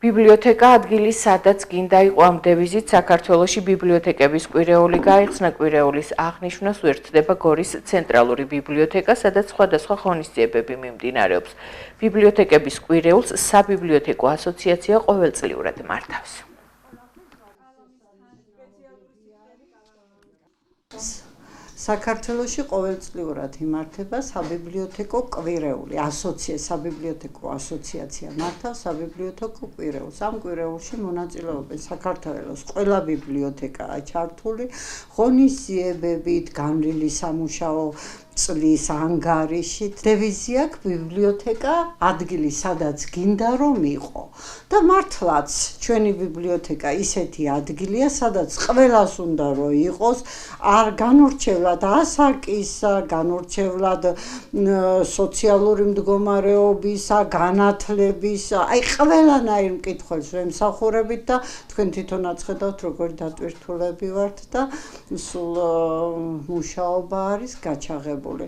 ბიბლიოთეკა ადგილი, სადაც გინდა იყო ამ დევიზით საქართველოში ბიბლიოთეკების კვირეული გაიხსნა. კვირეულის აღნიშვნას უერთდება გორის ცენტრალური ბიბლიოთეკა, სადაც სხვადასხვა ღონისძიებები მიმდინარეობს. ბიბლიოთეკების კვირეულს საბიბლიოთეკო ასოციაცია ყოველწლიურად მართავს. საქართველოში ყოველწლიურად იმართება საბიბლიოთეკო კვირეული, საბიბლიოთეკო ასოციაცია მართავს საბიბლიოთეკო კვირეულს. ამ კვირეულში მონაწილეობენ საქართველოს ყველა ბიბლიოთეკაა ჩართული, ღონისძიებებით, განვლილი სამუშაო წლის ანგარიშით. დევიზი აქვს ბიბლიოთეკა ადგილი, სადაც გინდა რომ იყო. და მართლაც ჩვენი ბიბლიოთეკა ისეთი ადგილია, სადაც ყველას უნდა რომ იყოს, არ განურჩევლად ასაკისა, განურჩევლად სოციალური მდგომარეობისა, განათლებისა, ყველანაირ მკითხველს ვემსახურებით და თქვენ თვითონაც ხედავთ, როგორი დატვირთულები ვართ და სულ მუშაობა არის გაჩაღებული.